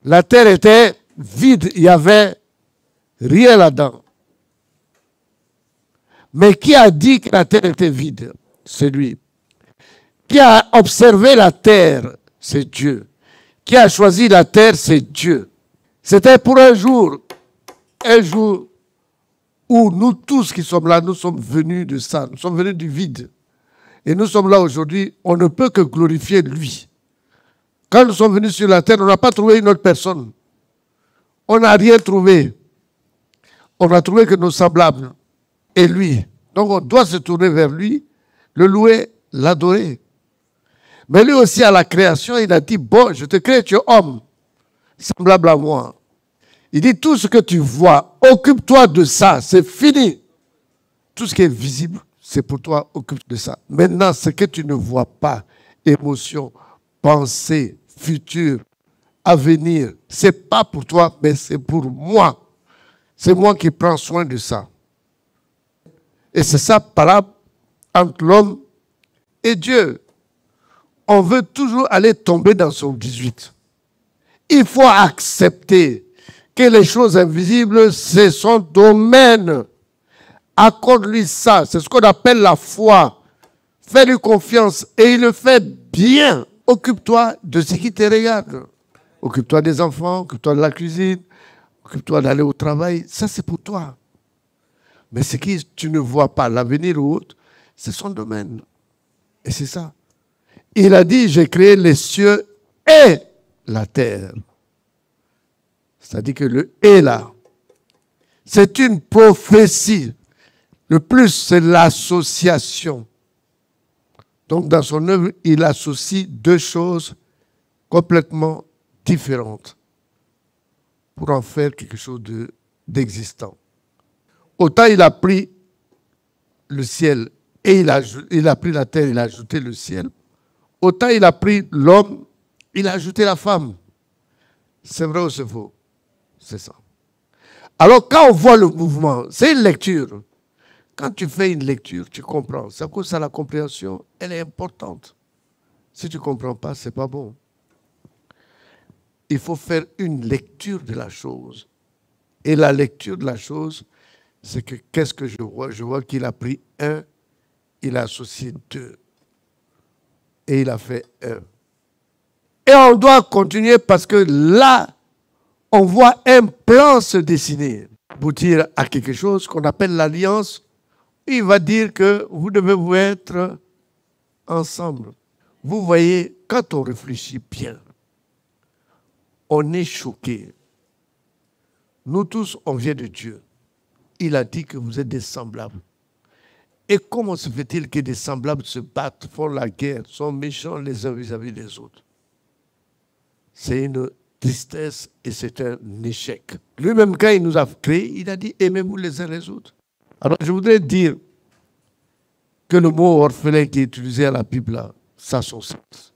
La terre était vide, il n'y avait rien là-dedans. Mais qui a dit que la terre était vide? C'est lui. Qui a observé la terre? C'est Dieu. Qui a choisi la terre? C'est Dieu. C'était pour un jour où nous tous qui sommes là, nous sommes venus de ça, nous sommes venus du vide. Et nous sommes là aujourd'hui, on ne peut que glorifier lui. Quand nous sommes venus sur la terre, on n'a pas trouvé une autre personne. On n'a rien trouvé. On n'a trouvé que nos semblables et lui. Donc on doit se tourner vers lui, le louer, l'adorer. Mais lui aussi à la création, il a dit, bon, je te crée, tu es homme, semblable à moi. Il dit, tout ce que tu vois, occupe-toi de ça, c'est fini. Tout ce qui est visible, c'est pour toi, occupe de ça. Maintenant, ce que tu ne vois pas, émotion, pensée, futur, avenir, c'est pas pour toi, mais c'est pour moi. C'est moi qui prends soin de ça. Et c'est ça, parable entre l'homme et Dieu. On veut toujours aller tomber dans son 18. Il faut accepter que les choses invisibles, c'est son domaine. Accorde-lui ça. C'est ce qu'on appelle la foi. Fais-lui confiance et il le fait bien. Occupe-toi de ce qui te regarde. Occupe-toi des enfants, occupe-toi de la cuisine, occupe-toi d'aller au travail. Ça, c'est pour toi. Mais ce que tu ne vois pas, l'avenir ou autre, c'est son domaine. Et c'est ça. Il a dit, j'ai créé les cieux et la terre. C'est-à-dire que le « et » là, c'est une prophétie. Le plus, c'est l'association. Donc, dans son œuvre, il associe deux choses complètement différentes pour en faire quelque chose d'existant. Autant il a pris le ciel et il a pris la terre, il a ajouté le ciel. Autant il a pris l'homme, il a ajouté la femme. C'est vrai ou c'est faux? C'est ça. Alors, quand on voit le mouvement, c'est une lecture. Quand tu fais une lecture, tu comprends. C'est à cause de la compréhension, elle est importante. Si tu ne comprends pas, ce n'est pas bon. Il faut faire une lecture de la chose. Et la lecture de la chose, c'est que qu'est-ce que je vois? Je vois qu'il a pris un, il a associé deux. Et il a fait un. Et on doit continuer parce que là, on voit un plan se dessiner, aboutir à quelque chose qu'on appelle l'alliance. Il va dire que vous devez vous être ensemble. Vous voyez, quand on réfléchit bien, on est choqué. Nous tous, on vient de Dieu. Il a dit que vous êtes des semblables. Et comment se fait-il que des semblables se battent, font la guerre, sont méchants les uns vis-à-vis des autres? C'est une tristesse et c'est un échec. Lui-même, quand il nous a créés, il a dit « aimez-vous les uns les autres ». Alors, je voudrais dire que le mot orphelin qui est utilisé à la Bible, là, ça a son sens.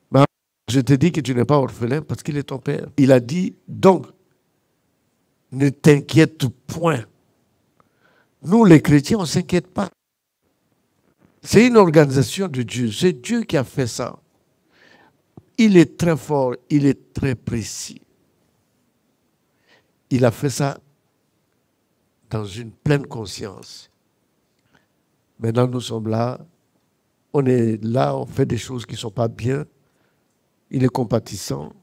Mais je te dis que tu n'es pas orphelin parce qu'il est ton père. Il a dit donc, ne t'inquiète point. Nous, les chrétiens, on ne s'inquiète pas. C'est une organisation de Dieu. C'est Dieu qui a fait ça. Il est très fort, il est très précis. Il a fait ça dans une pleine conscience. Maintenant, nous sommes là. On est là, on fait des choses qui ne sont pas bien. Il est compatissant.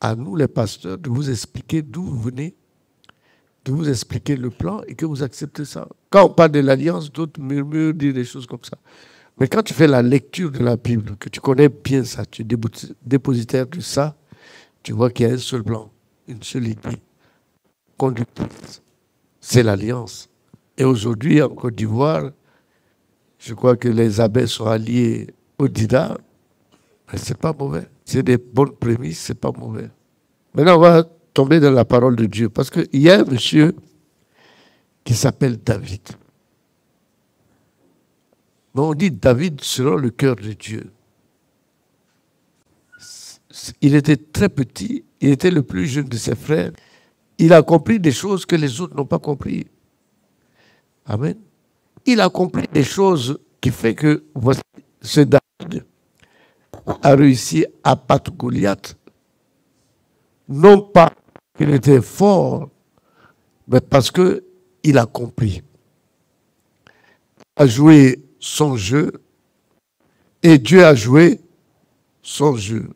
À nous, les pasteurs, de vous expliquer d'où vous venez, de vous expliquer le plan et que vous acceptez ça. Quand on parle de l'alliance, d'autres murmurent, disent des choses comme ça. Mais quand tu fais la lecture de la Bible, que tu connais bien ça, tu es dépositaire de ça, tu vois qu'il y a un seul plan, une seule idée conductrice. C'est l'alliance. Et aujourd'hui, en Côte d'Ivoire, je crois que les abbés sont alliés au Dida. Mais ce n'est pas mauvais. C'est des bonnes prémices, ce n'est pas mauvais. Maintenant, on va tomber dans la parole de Dieu. Parce qu'il y a un monsieur qui s'appelle David. Mais on dit David selon le cœur de Dieu. Il était très petit, il était le plus jeune de ses frères. Il a compris des choses que les autres n'ont pas compris. Amen. Il a compris des choses qui fait que voici ce David a réussi à battre Goliath. Non pas qu'il était fort, mais parce qu'il a compris. Il a joué son jeu et Dieu a joué son jeu.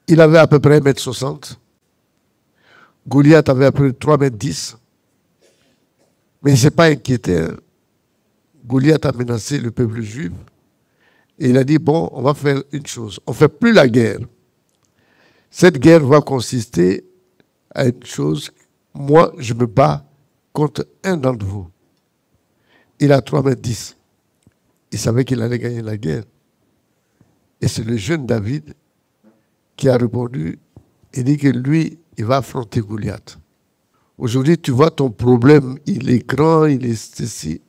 Il avait à peu près 1m60. Goliath avait à peu près 3,10 m. Mais il ne s'est pas inquiété. Goliath a menacé le peuple juif. Et il a dit, bon, on va faire une chose. On ne fait plus la guerre. Cette guerre va consister à une chose. Moi, je me bats contre un d'entre vous. Il a 3,10 m. Il savait qu'il allait gagner la guerre. Et c'est le jeune David qui a répondu et dit que lui, il va affronter Goliath. Aujourd'hui, tu vois ton problème, il est grand, il est ceci,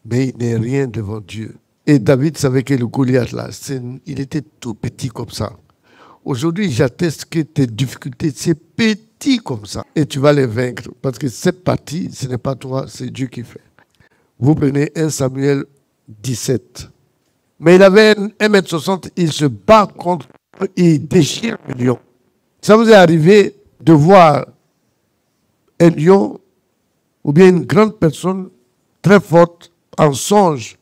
mais il n'est rien devant Dieu. Et David savait que le Goliath, là, il était tout petit comme ça. Aujourd'hui, j'atteste que tes difficultés, c'est petit comme ça. Et tu vas les vaincre. Parce que cette partie, ce n'est pas toi, c'est Dieu qui fait. Vous prenez 1 Samuel 17. Mais il avait 1,60 m, il se bat contre, il déchire le lion. Ça vous est arrivé de voir un lion ou bien une grande personne très forte en songe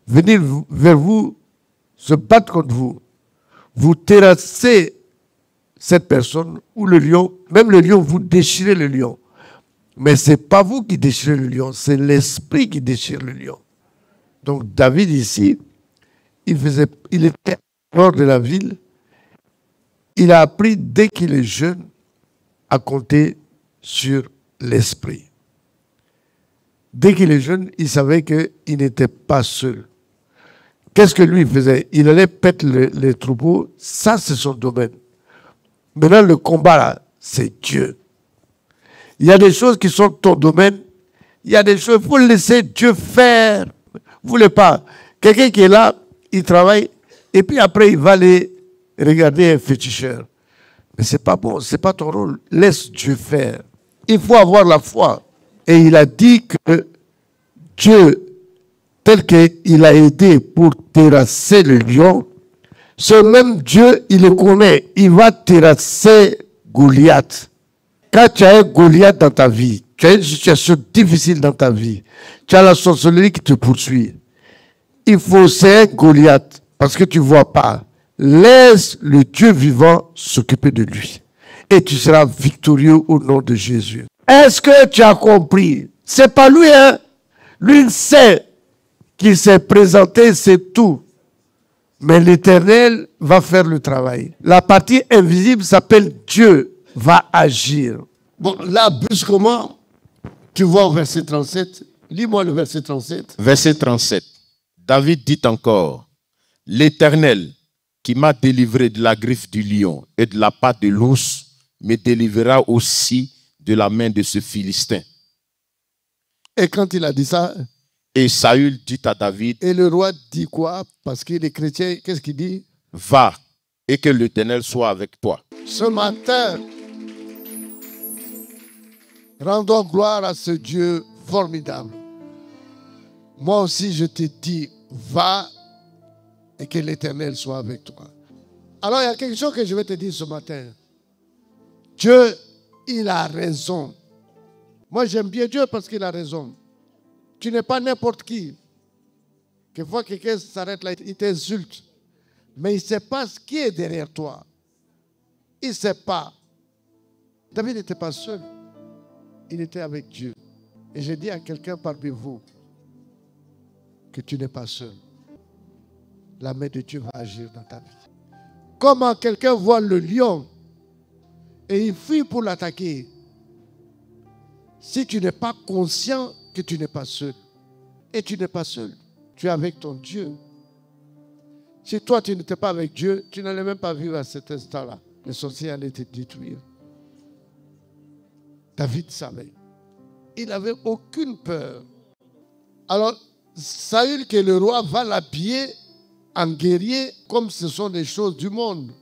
venir vers vous, se battre contre vous. Vous terrassez cette personne ou le lion, même le lion, vous déchirez le lion. Mais ce n'est pas vous qui déchirez le lion, c'est l'esprit qui déchire le lion. Donc David ici, il était hors de la ville. Il a appris dès qu'il est jeune à compter sur l'esprit. Dès qu'il est jeune, il savait qu'il n'était pas seul. Qu'est-ce que lui faisait? Il allait pète les troupeaux, ça c'est son domaine. Maintenant le combat là, c'est Dieu. Il y a des choses qui sont ton domaine, il y a des choses, il faut laisser Dieu faire. Vous voulez pas. Quelqu'un qui est là, il travaille, et puis après il va aller regarder un féticheur. Mais c'est pas bon, c'est pas ton rôle. Laisse Dieu faire. Il faut avoir la foi. Et il a dit que Dieu, tel qu'il a aidé pour terrasser le lion, ce même Dieu, il le connaît. Il va terrasser Goliath. Quand tu as un Goliath dans ta vie, tu as une situation difficile dans ta vie, tu as la sorcellerie qui te poursuit. Il faut, c'est un Goliath, parce que tu ne vois pas. Laisse le Dieu vivant s'occuper de lui. Et tu seras victorieux au nom de Jésus. Est-ce que tu as compris? C'est pas lui, hein? Lui, il sait qu'il s'est présenté, c'est tout. Mais l'Éternel va faire le travail. La partie invisible s'appelle Dieu va agir. Bon, là, brusquement, tu vois au verset 37. Lis-moi le verset 37. Verset 37. David dit encore, l'Éternel qui m'a délivré de la griffe du lion et de la patte de l'ours me délivrera aussi de la main de ce Philistin. Et quand il a dit ça, et Saül dit à David, et le roi dit quoi? Parce qu'il est chrétien, qu'est-ce qu'il dit? Va et que l'Éternel soit avec toi. Ce matin, rendons gloire à ce Dieu formidable. Moi aussi, je te dis, va et que l'Éternel soit avec toi. Alors, il y a quelque chose que je vais te dire ce matin. Dieu, il a raison. Moi, j'aime bien Dieu parce qu'il a raison. Tu n'es pas n'importe qui. Quelquefois, quelqu'un s'arrête là, il t'insulte. Mais il ne sait pas ce qui est derrière toi. Il ne sait pas. David n'était pas seul. Il était avec Dieu. Et je dis à quelqu'un parmi vous que tu n'es pas seul. La main de Dieu va agir dans ta vie. Comment quelqu'un voit le lion et il fuit pour l'attaquer? Si tu n'es pas conscient que tu n'es pas seul. Et tu n'es pas seul. Tu es avec ton Dieu. Si toi tu n'étais pas avec Dieu, tu n'allais même pas vivre à cet instant-là. Les sorciers allaient te détruire. David savait. Il n'avait aucune peur. Alors, Saül, qui est le roi, va l'habiller en guerrier comme ce sont des choses du monde.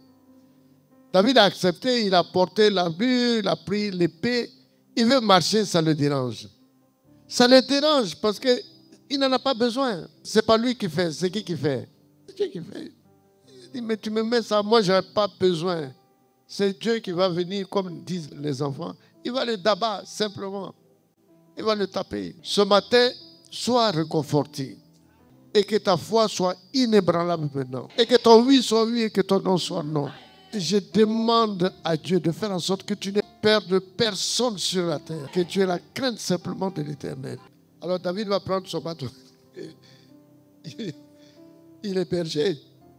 David a accepté, il a porté l'armure, il a pris l'épée. Il veut marcher, ça le dérange. Ça le dérange parce qu'il n'en a pas besoin. Ce n'est pas lui qui fait, c'est qui fait? C'est Dieu qui fait. Il dit, mais tu me mets ça, moi je n'ai pas besoin. C'est Dieu qui va venir, comme disent les enfants. Il va le d'abattre, simplement. Il va le taper. Ce matin, sois réconforté. Et que ta foi soit inébranlable maintenant. Et que ton oui soit oui et que ton non soit non. Je demande à Dieu de faire en sorte que tu n'aies peur de personne sur la terre. Que tu aies la crainte simplement de l'Éternel. Alors David va prendre son bateau. Il est berger.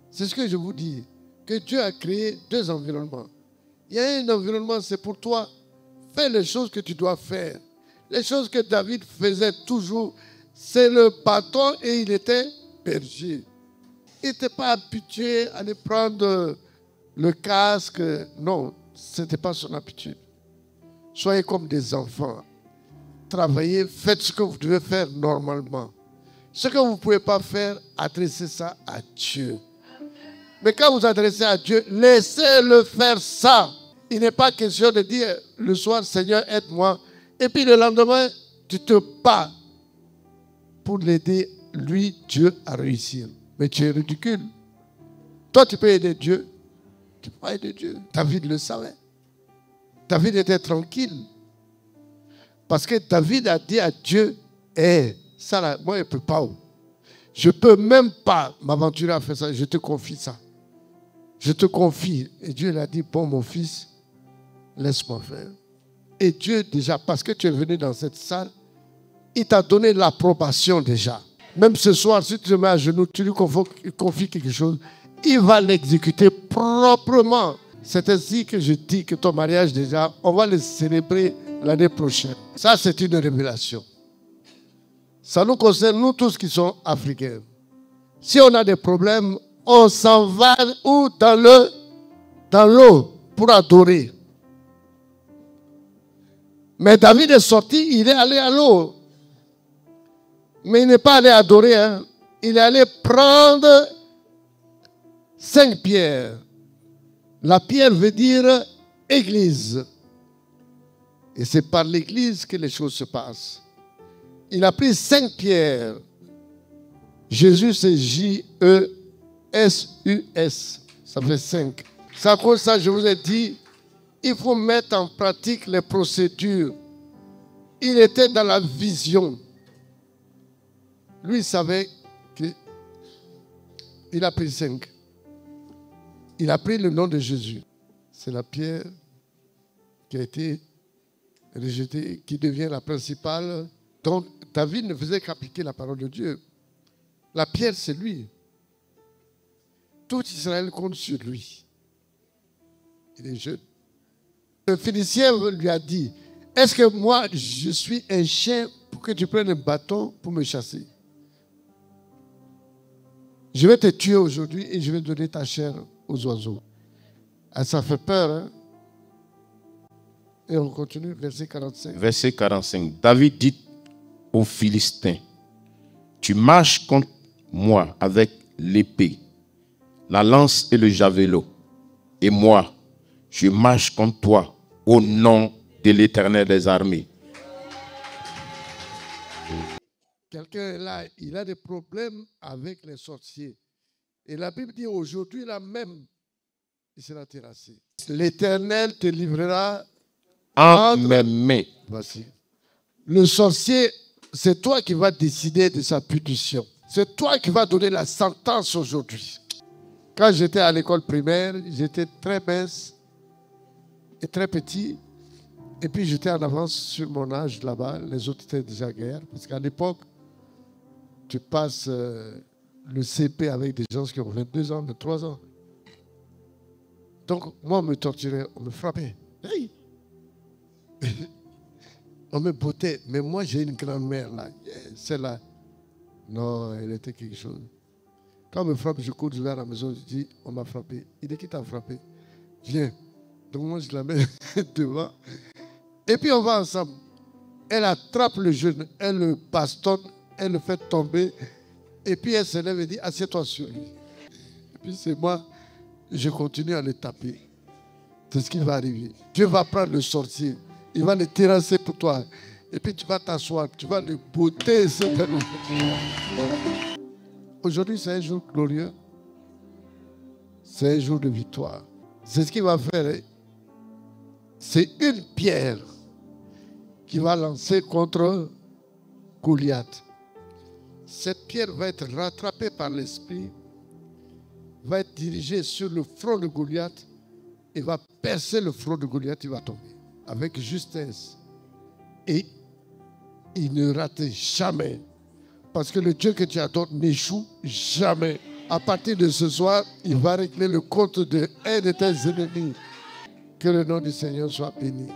C'est ce que je vous dis. Que Dieu a créé deux environnements. Il y a un environnement, c'est pour toi. Fais les choses que tu dois faire. Les choses que David faisait toujours, c'est le bâton et il était berger. Il n'était pas habitué à aller prendre le casque. Non, ce n'était pas son habitude. Soyez comme des enfants. Travaillez, faites ce que vous devez faire normalement. Ce que vous ne pouvez pas faire, adressez ça à Dieu. Mais quand vous adressez à Dieu, laissez-le faire ça. Il n'est pas question de dire le soir, Seigneur, aide-moi. Et puis le lendemain, tu te bats pour l'aider, lui, Dieu, à réussir. Mais tu es ridicule. Toi, tu peux aider Dieu. Tu peux pas aider Dieu. David le savait. David était tranquille. Parce que David a dit à Dieu, ça là, moi, je ne peux pas. Je ne peux même pas m'aventurer à faire ça. Je te confie ça. Je te confie. Et Dieu l'a dit, bon, mon fils, laisse-moi faire. Et Dieu, déjà, parce que tu es venu dans cette salle, il t'a donné l'approbation déjà. Même ce soir, si tu te mets à genoux, tu lui confies quelque chose, il va l'exécuter proprement. C'est ainsi que je dis que ton mariage, déjà, on va le célébrer l'année prochaine. Ça, c'est une révélation. Ça nous concerne, nous tous qui sommes africains. Si on a des problèmes, on s'en va où? Dans l'eau pour adorer. Mais David est sorti, il est allé à l'eau. Mais il n'est pas allé adorer. Hein. Il est allé prendre 5 pierres. La pierre veut dire église. Et c'est par l'église que les choses se passent. Il a pris 5 pierres. Jésus, c'est J-E-S-U-S. Ça fait 5. C'est à cause de ça, je vous ai dit, il faut mettre en pratique les procédures. Il était dans la vision. Lui, il savait qu'il a pris 5. Il a pris le nom de Jésus. C'est la pierre qui a été rejetée, qui devient la principale. Donc, David ne faisait qu'appliquer la parole de Dieu. La pierre, c'est lui. Tout Israël compte sur lui. Il est jeune. Le Phénicien lui a dit, est-ce que moi, je suis un chien pour que tu prennes un bâton pour me chasser? Je vais te tuer aujourd'hui et je vais donner ta chair aux oiseaux. Ah, ça fait peur, hein? Et on continue, verset 45. Verset 45. David dit aux Philistins, tu marches contre moi avec l'épée, la lance et le javelot. Et moi, je marche contre toi au nom de l'Éternel des armées. Quelqu'un est là, il a des problèmes avec les sorciers. Et la Bible dit aujourd'hui, là même, il sera terrassé. L'Éternel te livrera en mes mains. Voici. Le sorcier, c'est toi qui vas décider de sa punition. C'est toi qui vas donner la sentence aujourd'hui. Quand j'étais à l'école primaire, j'étais très mince et très petit. Et puis j'étais en avance sur mon âge là-bas. Les autres étaient déjà guerre. Parce qu'à l'époque, tu passes le CP avec des gens qui ont 22 ans, 23 ans. Donc, moi, on me torturait, on me frappait. Hey! On me bottait. Mais moi, j'ai une grand-mère là. Celle-là, non, elle était quelque chose. Quand on me frappe, je cours, je vais à la maison, je dis, on m'a frappé. Il dit, qui t'a frappé? Viens. Donc moi, je la mets devant. Et puis on va ensemble. Elle attrape le jeune, elle le bastonne, elle le fait tomber. Et puis elle se lève et dit, assieds-toi sur lui. Et puis c'est moi, je continue à le taper. C'est ce qui va arriver. Dieu va prendre le sorcier. Il va le terrasser pour toi. Et puis tu vas t'asseoir, tu vas le botter. Aujourd'hui, c'est un jour glorieux. C'est un jour de victoire. C'est ce qu'il va faire. Hein. C'est une pierre qu'il va lancer contre Goliath. Cette pierre va être rattrapée par l'esprit, va être dirigée sur le front de Goliath et va percer le front de Goliath, il va tomber avec justesse. Et il ne rate jamais. Parce que le Dieu que tu adores n'échoue jamais. À partir de ce soir, il va régler le compte de un de tes ennemis. Que le nom du Seigneur soit béni.